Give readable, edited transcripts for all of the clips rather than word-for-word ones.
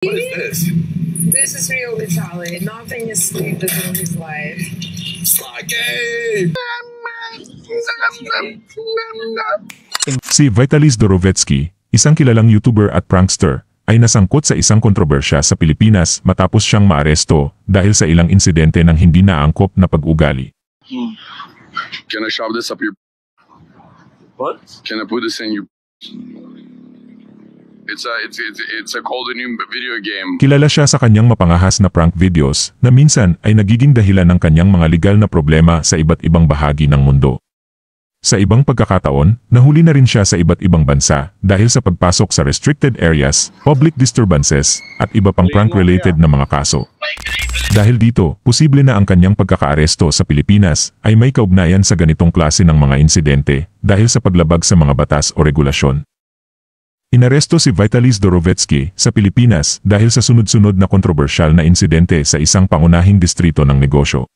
What is this? This is real Vitaly. Nothing is sweet in his life. Slaggy! Si Vitaly Zdorowetsky, isang kilalang YouTuber at prankster, ay nasangkot sa isang kontrobersya sa Pilipinas matapos siyang maaresto dahil sa ilang insidente ng hindi naangkop na pag-ugali. Can I shove this up your... What? Can I put this in your... It's a Call of Duty video game. Kilala siya sa kanyang mapangahas na prank videos na minsan ay nagiging dahilan ng kanyang mga legal na problema sa iba't ibang bahagi ng mundo. Sa ibang pagkakataon, nahuli na rin siya sa iba't ibang bansa dahil sa pagpasok sa restricted areas, public disturbances, at iba pang prank-related na mga kaso. Dahil dito, posible na ang kanyang pagkakaaresto sa Pilipinas ay may kaugnayan sa ganitong klase ng mga insidente dahil sa paglabag sa mga batas o regulasyon. Inaresto si Vitaly Zdorowetsky sa Pilipinas dahil sa sunod-sunod na kontrobersyal na insidente sa isang pangunahing distrito ng negosyo.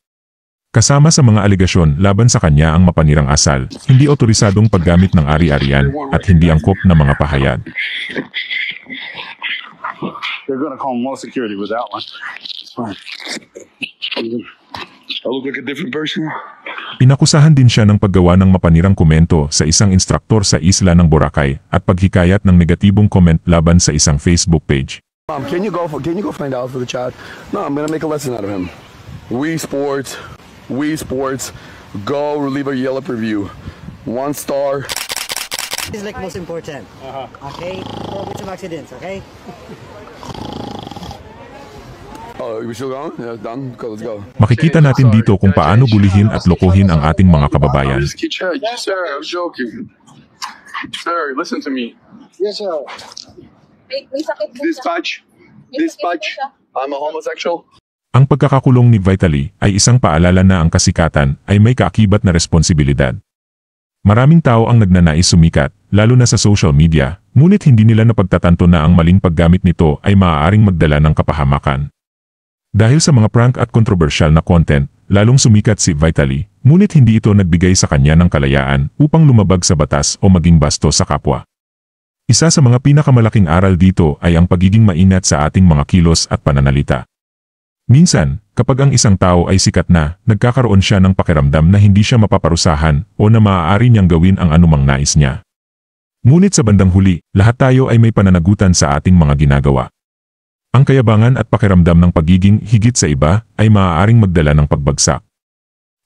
Kasama sa mga alegasyon laban sa kanya ang mapanirang asal, hindi otorisadong paggamit ng ari-arian, at hindi angkop na mga pahayag. They're gonna call more security with that one. It's fine. I look like a different person. Inakusahan din siya ng paggawa ng mapanirang komento sa isang instruktor sa isla ng Boracay at paghikayat ng negatibong comment laban sa isang Facebook page. Can you go find out for the chat? No, I'm gonna make a lesson out of him. Wii Sports, go leave a Yelp review. 1 star. Is like most important. Okay? Avoid some accidents, okay? Oh, we still going? Yeah, done? Go, let's go. Makikita natin dito kung paano bulihin at lokohin ang ating mga kababayan. Sir, I was joking. Sir, listen to me. Yes, sir. May sakit po siya. Dispatch. May sakit po Dispatch. siya. I'm a homosexual. Ang pagkakakulong ni Vitaly ay isang paalala na ang kasikatan ay may kaakibat na responsibilidad. Maraming tao ang nagnanais sumikat, lalo na sa social media, ngunit hindi nila napagtatanto na ang maling paggamit nito ay maaaring magdala ng kapahamakan. Dahil sa mga prank at kontrobersyal na content, lalong sumikat si Vitaly, ngunit hindi ito nagbigay sa kanya ng kalayaan upang lumabag sa batas o maging bastos sa kapwa. Isa sa mga pinakamalaking aral dito ay ang pagiging maingat sa ating mga kilos at pananalita. Minsan, kapag ang isang tao ay sikat na, nagkakaroon siya ng pakiramdam na hindi siya mapaparusahan o na maaari niyang gawin ang anumang nais niya. Ngunit sa bandang huli, lahat tayo ay may pananagutan sa ating mga ginagawa. Ang kayabangan at pakiramdam ng pagiging higit sa iba ay maaaring magdala ng pagbagsak.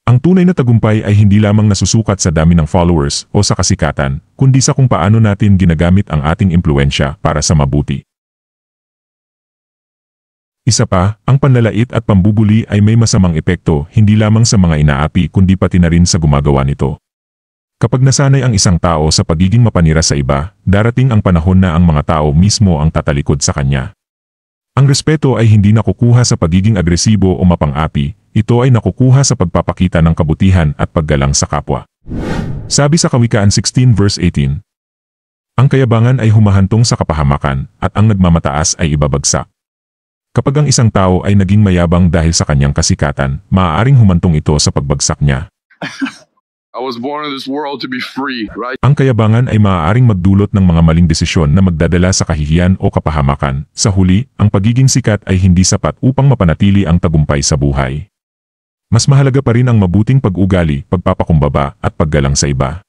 Ang tunay na tagumpay ay hindi lamang nasusukat sa dami ng followers o sa kasikatan, kundi sa kung paano natin ginagamit ang ating impluwensya para sa mabuti. Isa pa, ang panlalait at pambubuli ay may masamang epekto hindi lamang sa mga inaapi kundi pati na rin sa gumagawa nito. Kapag nasanay ang isang tao sa pagiging mapanira sa iba, darating ang panahon na ang mga tao mismo ang tatalikod sa kanya. Ang respeto ay hindi nakukuha sa pagiging agresibo o mapang-api, ito ay nakukuha sa pagpapakita ng kabutihan at paggalang sa kapwa. Sabi sa Kawikaan 16 verse 18, ang kayabangan ay humahantong sa kapahamakan at ang nagmamataas ay ibabagsak. Kapag ang isang tao ay naging mayabang dahil sa kanyang kasikatan, maaaring humantong ito sa pagbagsak niya. I was born in this world to be free, right? Ang kayabangan ay maaaring magdulot ng mga maling desisyon na magdadala sa kahihiyan o kapahamakan. Sa huli, ang pagiging sikat ay hindi sapat upang mapanatili ang tagumpay sa buhay. Mas mahalaga pa rin ang mabuting pag-ugali, pagpapakumbaba, at paggalang sa iba.